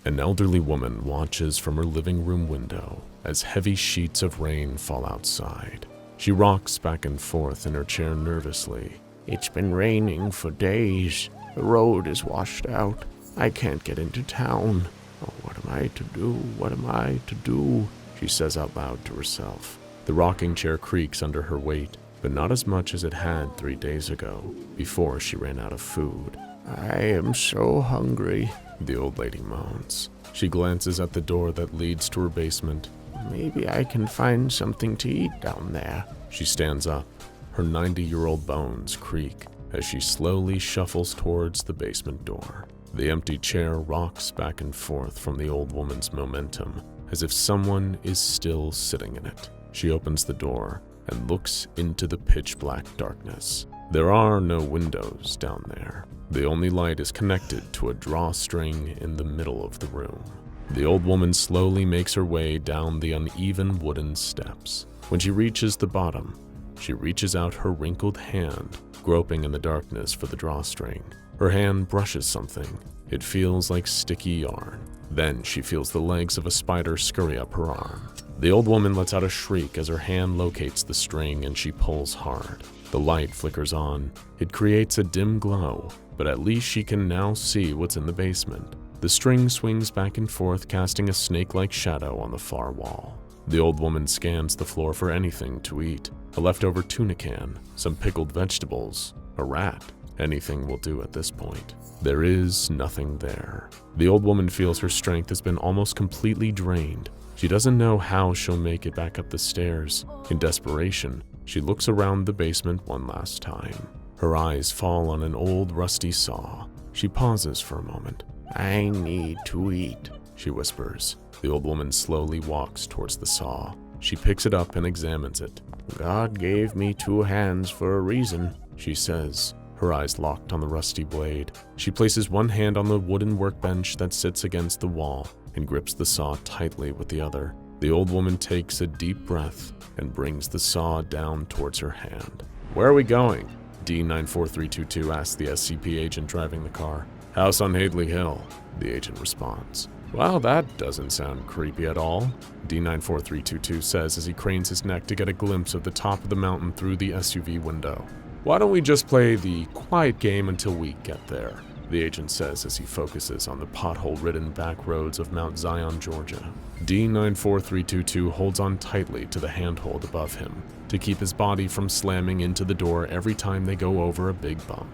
An elderly woman watches from her living room window as heavy sheets of rain fall outside. She rocks back and forth in her chair nervously. It's been raining for days. The road is washed out. I can't get into town. Oh, what am I to do? What am I to do? She says out loud to herself. The rocking chair creaks under her weight, but not as much as it had 3 days ago, before she ran out of food. I am so hungry, the old lady moans. She glances at the door that leads to her basement. Maybe I can find something to eat down there. She stands up. Her 90-year-old bones creak as she slowly shuffles towards the basement door. The empty chair rocks back and forth from the old woman's momentum, as if someone is still sitting in it. She opens the door and looks into the pitch-black darkness. There are no windows down there. The only light is connected to a drawstring in the middle of the room. The old woman slowly makes her way down the uneven wooden steps. When she reaches the bottom, she reaches out her wrinkled hand, groping in the darkness for the drawstring. Her hand brushes something. It feels like sticky yarn. Then she feels the legs of a spider scurry up her arm. The old woman lets out a shriek as her hand locates the string and she pulls hard. The light flickers on. It creates a dim glow, but at least she can now see what's in the basement. The string swings back and forth, casting a snake-like shadow on the far wall. The old woman scans the floor for anything to eat. A leftover tuna can, some pickled vegetables, a rat. Anything will do at this point. There is nothing there. The old woman feels her strength has been almost completely drained. She doesn't know how she'll make it back up the stairs. In desperation, she looks around the basement one last time. Her eyes fall on an old rusty saw. She pauses for a moment. I need to eat, she whispers. The old woman slowly walks towards the saw. She picks it up and examines it. God gave me 2 hands for a reason, she says, her eyes locked on the rusty blade. She places one hand on the wooden workbench that sits against the wall and grips the saw tightly with the other. The old woman takes a deep breath and brings the saw down towards her hand. Where are we going? D94322 asks the SCP agent driving the car. House on Hadley Hill, the agent responds. Well, that doesn't sound creepy at all, D94322 says as he cranes his neck to get a glimpse of the top of the mountain through the SUV window. Why don't we just play the quiet game until we get there, the agent says as he focuses on the pothole-ridden back roads of Mount Zion, Georgia. D94322 holds on tightly to the handhold above him to keep his body from slamming into the door every time they go over a big bump.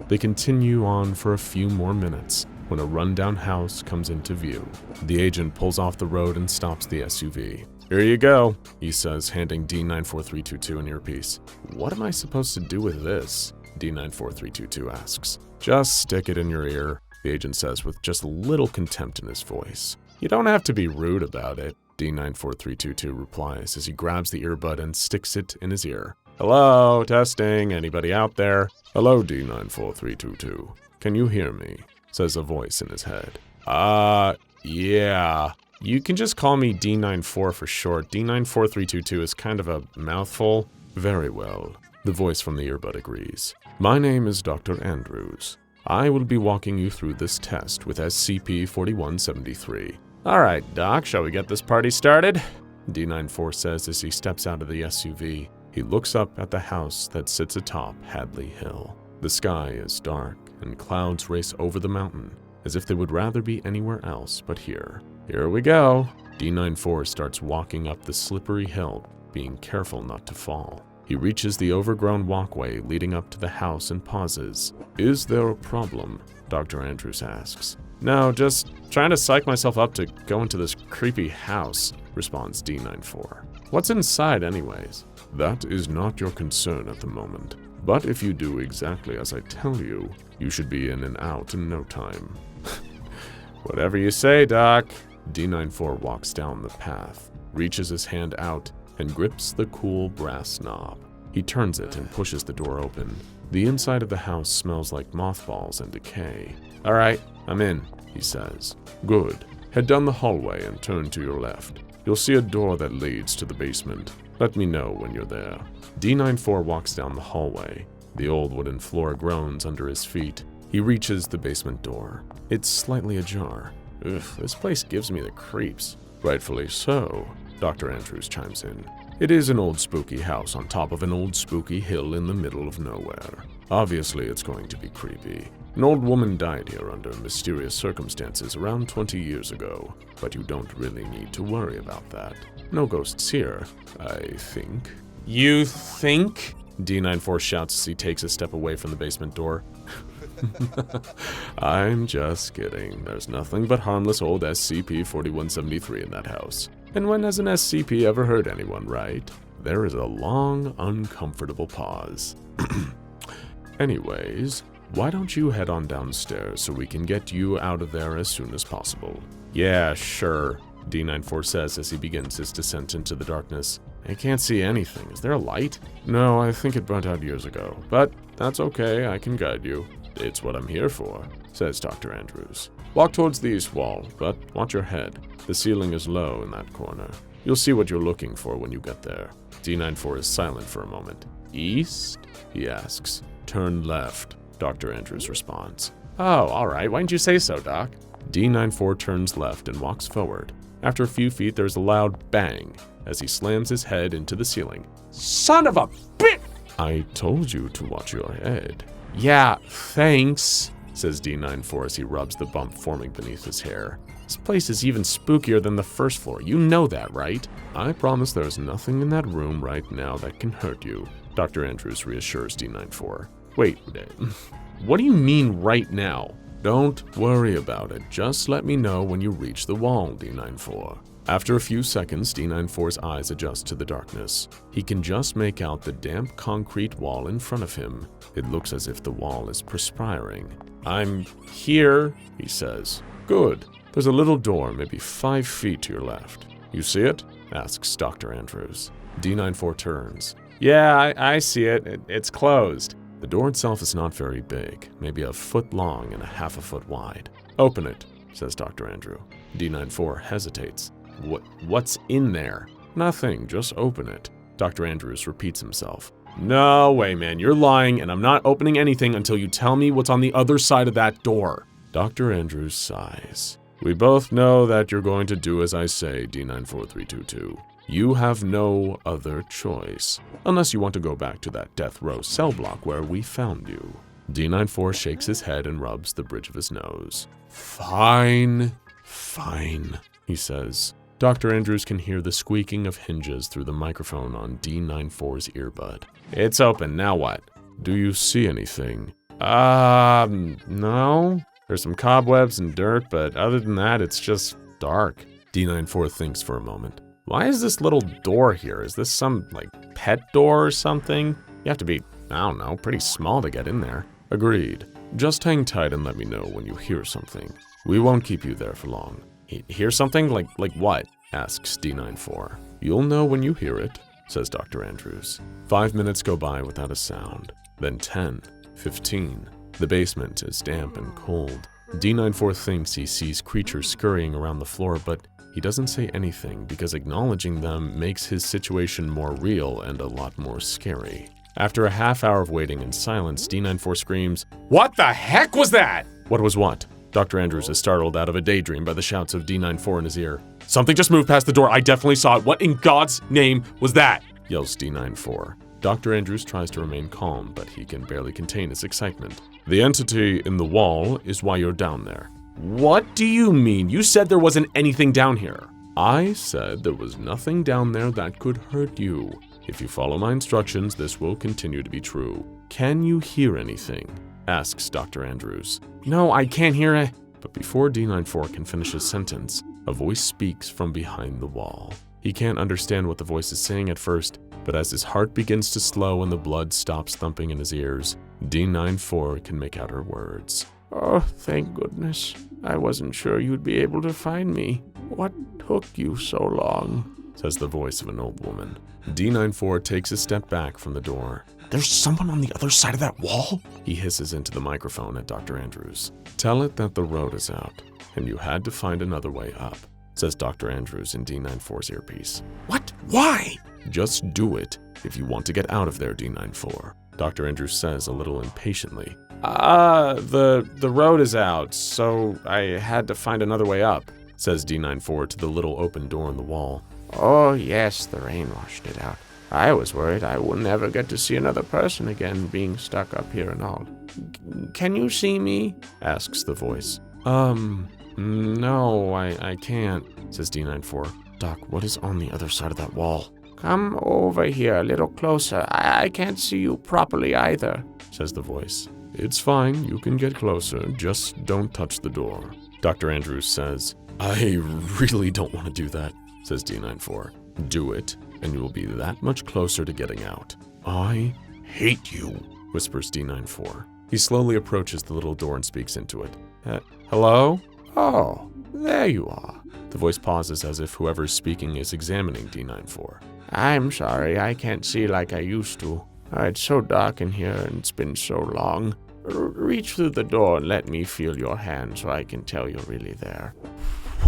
They continue on for a few more minutes when a rundown house comes into view. The agent pulls off the road and stops the SUV. Here you go, he says, handing D94322 an earpiece. What am I supposed to do with this? D94322 asks. Just stick it in your ear, the agent says with just a little contempt in his voice. You don't have to be rude about it, D94322 replies as he grabs the earbud and sticks it in his ear. Hello, testing, anybody out there? Hello, D94322. Can you hear me? Says a voice in his head. Yeah. You can just call me D94 for short. D94322 is kind of a mouthful. Very well. The voice from the earbud agrees. My name is Dr. Andrews. I will be walking you through this test with SCP-4173. All right, Doc, shall we get this party started? D94 says as he steps out of the SUV. He looks up at the house that sits atop Hadley Hill. The sky is dark, and clouds race over the mountain, as if they would rather be anywhere else but here. Here we go. D94 starts walking up the slippery hill, being careful not to fall. He reaches the overgrown walkway leading up to the house and pauses. Is there a problem? Dr. Andrews asks. No, just trying to psych myself up to go into this creepy house, responds D94. What's inside anyways? That is not your concern at the moment. But if you do exactly as I tell you, you should be in and out in no time. Whatever you say, Doc. D94 walks down the path, reaches his hand out, and grips the cool brass knob. He turns it and pushes the door open. The inside of the house smells like mothballs and decay. All right, I'm in, he says. Good. Head down the hallway and turn to your left. You'll see a door that leads to the basement. Let me know when you're there. D94 walks down the hallway. The old wooden floor groans under his feet. He reaches the basement door. It's slightly ajar. Ugh, this place gives me the creeps. Rightfully so, Dr. Andrews chimes in. It is an old spooky house on top of an old spooky hill in the middle of nowhere. Obviously, it's going to be creepy. An old woman died here under mysterious circumstances around 20 years ago, but you don't really need to worry about that. No ghosts here, I think. You think? D94 shouts as he takes a step away from the basement door. I'm just kidding. There's nothing but harmless old SCP-4173 in that house. And when has an SCP ever hurt anyone, right? There is a long, uncomfortable pause. Anyways, why don't you head on downstairs so we can get you out of there as soon as possible? Yeah, sure, D94 says as he begins his descent into the darkness. I can't see anything. Is there a light? No, I think it burnt out years ago. But that's okay, I can guide you. It's what I'm here for, says Dr. Andrews. Walk towards the east wall, but watch your head. The ceiling is low in that corner. You'll see what you're looking for when you get there. D94 is silent for a moment. East? He asks. Turn left, Dr. Andrews responds. Oh, alright, why didn't you say so, Doc? D94 turns left and walks forward. After a few feet, there's a loud bang as he slams his head into the ceiling. Son of a bitch! I told you to watch your head. Yeah, thanks, says D94 as he rubs the bump forming beneath his hair. This place is even spookier than the first floor. You know that, right? I promise there's nothing in that room right now that can hurt you, Dr. Andrews reassures D94. Wait, what do you mean right now? Don't worry about it. Just let me know when you reach the wall, D94. After a few seconds, D94's eyes adjust to the darkness. He can just make out the damp concrete wall in front of him. It looks as if the wall is perspiring. I'm here, he says. Good. There's a little door, maybe 5 feet to your left. You see it? Asks Dr. Andrews. D94 turns. Yeah, I see it. It's closed. The door itself is not very big, maybe a foot long and a half a foot wide. Open it, says Dr. Andrew. D94 hesitates. What's in there? Nothing, just open it. Dr. Andrews repeats himself. No way, man, you're lying, and I'm not opening anything until you tell me what's on the other side of that door. Dr. Andrews sighs. We both know that you're going to do as I say, D94322. You have no other choice, unless you want to go back to that death row cell block where we found you. D94 shakes his head and rubs the bridge of his nose. Fine, he says. Dr. Andrews can hear the squeaking of hinges through the microphone on D94's earbud. It's open, now what? Do you see anything? No. There's some cobwebs and dirt, but other than that, it's just dark. D94 thinks for a moment. Why is this little door here? Is this some, pet door or something? You have to be, I don't know, pretty small to get in there. Agreed. Just hang tight and let me know when you hear something. We won't keep you there for long. Hear something? Like what? Asks D94. You'll know when you hear it, says Dr. Andrews. 5 minutes go by without a sound. Then 10, 15. The basement is damp and cold. D94 thinks he sees creatures scurrying around the floor, but he doesn't say anything because acknowledging them makes his situation more real and a lot more scary. After a half hour of waiting in silence, D94 screams, What the heck was that? What was what? Dr. Andrews is startled out of a daydream by the shouts of D94 in his ear. Something just moved past the door. I definitely saw it. What in God's name was that? Yells D94. Dr. Andrews tries to remain calm, but he can barely contain his excitement. The entity in the wall is why you're down there. What do you mean? You said there wasn't anything down here. I said there was nothing down there that could hurt you. If you follow my instructions, this will continue to be true. Can you hear anything? Asks Dr. Andrews. No, I can't hear it. But before D94 can finish his sentence, a voice speaks from behind the wall. He can't understand what the voice is saying at first, but as his heart begins to slow and the blood stops thumping in his ears, D94 can make out her words. Oh, thank goodness. I wasn't sure you'd be able to find me. What took you so long? Says the voice of an old woman. D94 takes a step back from the door. There's someone on the other side of that wall? He hisses into the microphone at Dr. Andrews. Tell it that the road is out, and you had to find another way up, says Dr. Andrews in D94's earpiece. What? Why? Just do it if you want to get out of there, D94. Dr. Andrews says a little impatiently. The road is out, so I had to find another way up, says D94 to the little open door in the wall. Oh, yes, the rain washed it out. I was worried I wouldn't ever get to see another person again, being stuck up here and all. Can you see me? Asks the voice. No, I can't, says D94. Doc, what is on the other side of that wall? Come over here a little closer. I can't see you properly either, says the voice. It's fine, you can get closer, just don't touch the door. Dr. Andrews says, I really don't want to do that, says D94. Do it, and you will be that much closer to getting out. I hate you, whispers D94. He slowly approaches the little door and speaks into it. Hello? Oh, there you are. The voice pauses as if whoever's speaking is examining D94. I'm sorry, I can't see like I used to. It's so dark in here and it's been so long. Reach through the door and let me feel your hand so I can tell you're really there.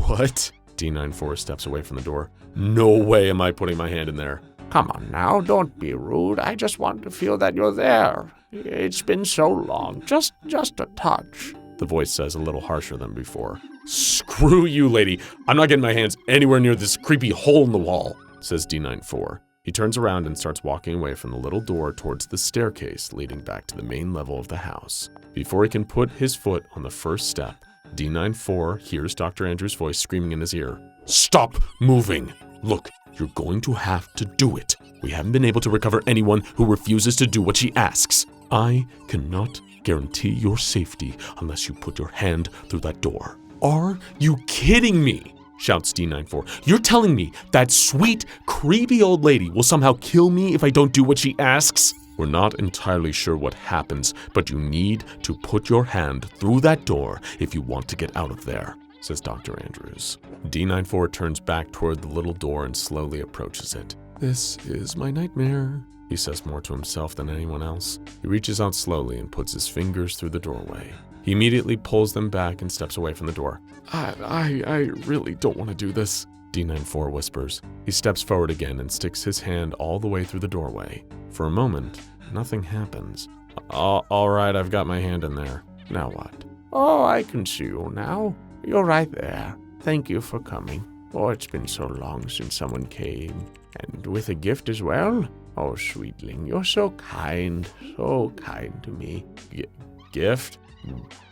What? D94 steps away from the door. No way am I putting my hand in there. Come on now, don't be rude. I just want to feel that you're there. It's been so long. Just a touch. The voice says a little harsher than before. Screw you, lady. I'm not getting my hands anywhere near this creepy hole in the wall, says D94. He turns around and starts walking away from the little door towards the staircase leading back to the main level of the house. Before he can put his foot on the first step, D94 hears Dr. Andrews' voice screaming in his ear. Stop moving! Look, you're going to have to do it. We haven't been able to recover anyone who refuses to do what she asks. I cannot guarantee your safety unless you put your hand through that door. Are you kidding me? Shouts D94. You're telling me that sweet, creepy old lady will somehow kill me if I don't do what she asks? We're not entirely sure what happens, but you need to put your hand through that door if you want to get out of there, says Dr. Andrews. D94 turns back toward the little door and slowly approaches it. This is my nightmare, he says more to himself than anyone else. He reaches out slowly and puts his fingers through the doorway. He immediately pulls them back and steps away from the door. I really don't want to do this, D94 whispers. He steps forward again and sticks his hand all the way through the doorway. For a moment, nothing happens. All right, I've got my hand in there. Now what? Oh, I can see you now. You're right there. Thank you for coming. Oh, it's been so long since someone came. And with a gift as well? Oh, sweetling, you're so kind to me. Gift?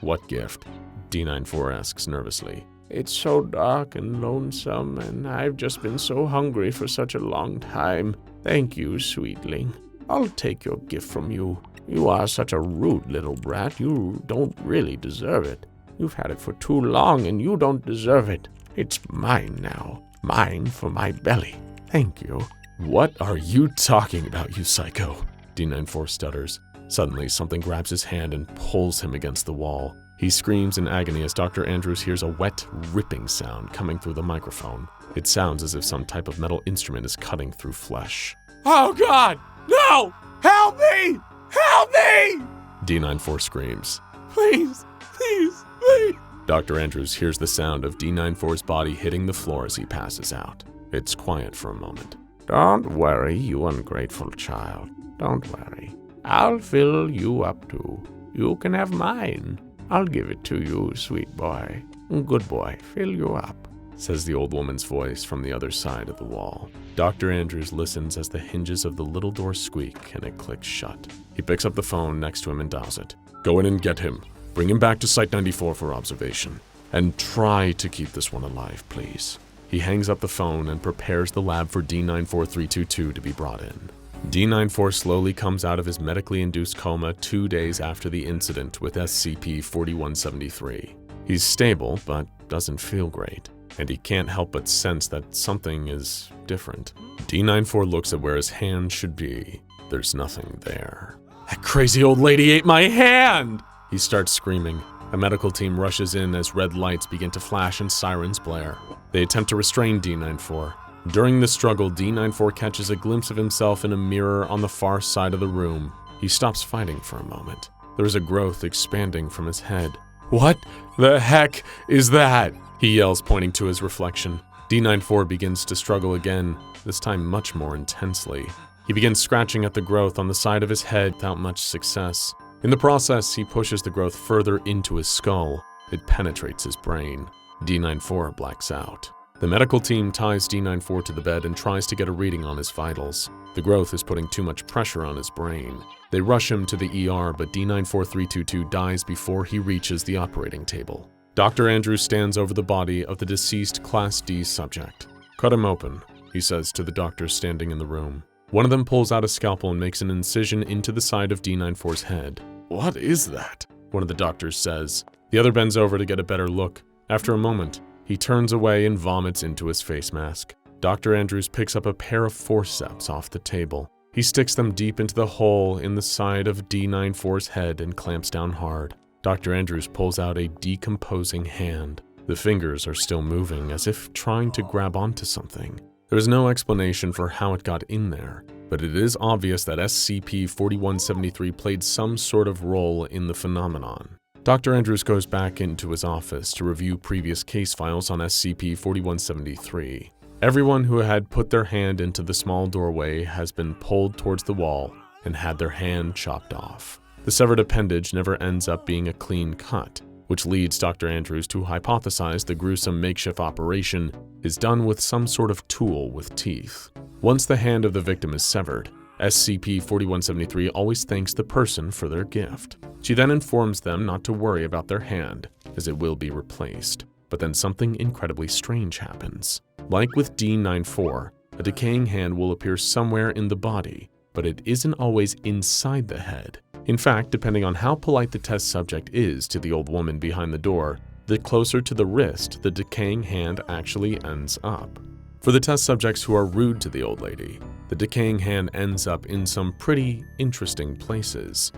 What gift? D94 asks nervously. It's so dark and lonesome, and I've just been so hungry for such a long time. Thank you, sweetling. I'll take your gift from you. You are such a rude little brat. You don't really deserve it. You've had it for too long, and you don't deserve it. It's mine now. Mine for my belly. Thank you. What are you talking about, you psycho? D94 stutters. Suddenly, something grabs his hand and pulls him against the wall. He screams in agony as Dr. Andrews hears a wet, ripping sound coming through the microphone. It sounds as if some type of metal instrument is cutting through flesh. Oh God! No! Help me! Help me! D94 screams. Please! Please! Please! Dr. Andrews hears the sound of D94's body hitting the floor as he passes out. It's quiet for a moment. Don't worry, you ungrateful child. Don't worry. I'll fill you up too. You can have mine. I'll give it to you, sweet boy. Good boy, fill you up, says the old woman's voice from the other side of the wall. Dr. Andrews listens as the hinges of the little door squeak and it clicks shut. He picks up the phone next to him and dials it. Go in and get him. Bring him back to Site 94 for observation. And try to keep this one alive, please. He hangs up the phone and prepares the lab for D94322 to be brought in. D94 slowly comes out of his medically induced coma 2 days after the incident with SCP-4173. He's stable, but doesn't feel great, and he can't help but sense that something is different. D94 looks at where his hand should be. There's nothing there. That crazy old lady ate my hand! He starts screaming. A medical team rushes in as red lights begin to flash and sirens blare. They attempt to restrain D94. During the struggle, D94 catches a glimpse of himself in a mirror on the far side of the room. He stops fighting for a moment. There is a growth expanding from his head. What the heck is that? He yells, pointing to his reflection. D94 begins to struggle again, this time much more intensely. He begins scratching at the growth on the side of his head without much success. In the process, he pushes the growth further into his skull. It penetrates his brain. D94 blacks out. The medical team ties D94 to the bed and tries to get a reading on his vitals. The growth is putting too much pressure on his brain. They rush him to the ER, but D94322 dies before he reaches the operating table. Dr. Andrews stands over the body of the deceased Class D subject. "Cut him open," he says to the doctors standing in the room. One of them pulls out a scalpel and makes an incision into the side of D94's head. "What is that?" one of the doctors says. The other bends over to get a better look. After a moment, he turns away and vomits into his face mask. Dr. Andrews picks up a pair of forceps off the table. He sticks them deep into the hole in the side of D94's head and clamps down hard. Dr. Andrews pulls out a decomposing hand. The fingers are still moving, as if trying to grab onto something. There is no explanation for how it got in there, but it is obvious that SCP-4173 played some sort of role in the phenomenon. Dr. Andrews goes back into his office to review previous case files on SCP-4173. Everyone who had put their hand into the small doorway has been pulled towards the wall and had their hand chopped off. The severed appendage never ends up being a clean cut, which leads Dr. Andrews to hypothesize the gruesome makeshift operation is done with some sort of tool with teeth. Once the hand of the victim is severed, SCP-4173 always thanks the person for their gift. She then informs them not to worry about their hand, as it will be replaced. But then something incredibly strange happens. Like with D94, a decaying hand will appear somewhere in the body, but it isn't always inside the head. In fact, depending on how polite the test subject is to the old woman behind the door, the closer to the wrist the decaying hand actually ends up. For the test subjects who are rude to the old lady, the decaying hand ends up in some pretty interesting places.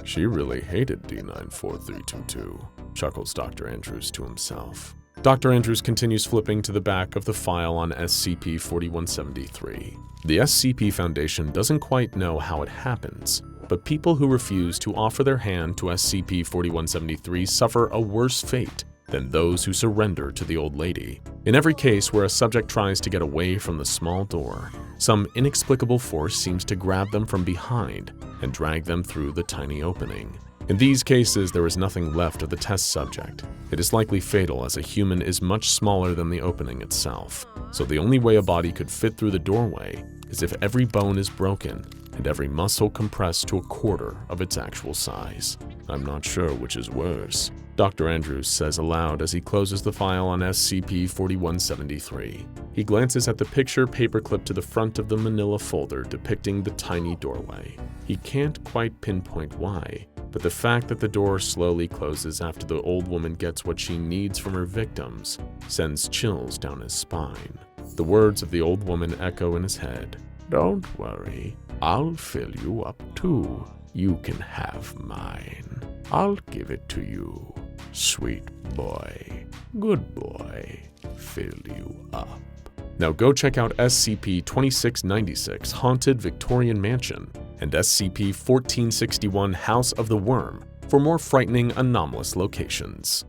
"She really hated D94322, chuckles Dr. Andrews to himself. Dr. Andrews continues flipping to the back of the file on SCP-4173. The SCP Foundation doesn't quite know how it happens, but people who refuse to offer their hand to SCP-4173 suffer a worse fate than those who surrender to the old lady. In every case where a subject tries to get away from the small door, some inexplicable force seems to grab them from behind and drag them through the tiny opening. In these cases, there is nothing left of the test subject. It is likely fatal, as a human is much smaller than the opening itself. So the only way a body could fit through the doorway is if every bone is broken and every muscle compressed to a quarter of its actual size. "I'm not sure which is worse," Dr. Andrews says aloud as he closes the file on SCP-4173. He glances at the picture paperclip to the front of the manila folder depicting the tiny doorway. He can't quite pinpoint why, but the fact that the door slowly closes after the old woman gets what she needs from her victims sends chills down his spine. The words of the old woman echo in his head. "Don't worry, I'll fill you up too. You can have mine. I'll give it to you. Sweet boy, good boy, fill you up." Now go check out SCP-2696 Haunted Victorian Mansion and SCP-1461 House of the Worm for more frightening anomalous locations.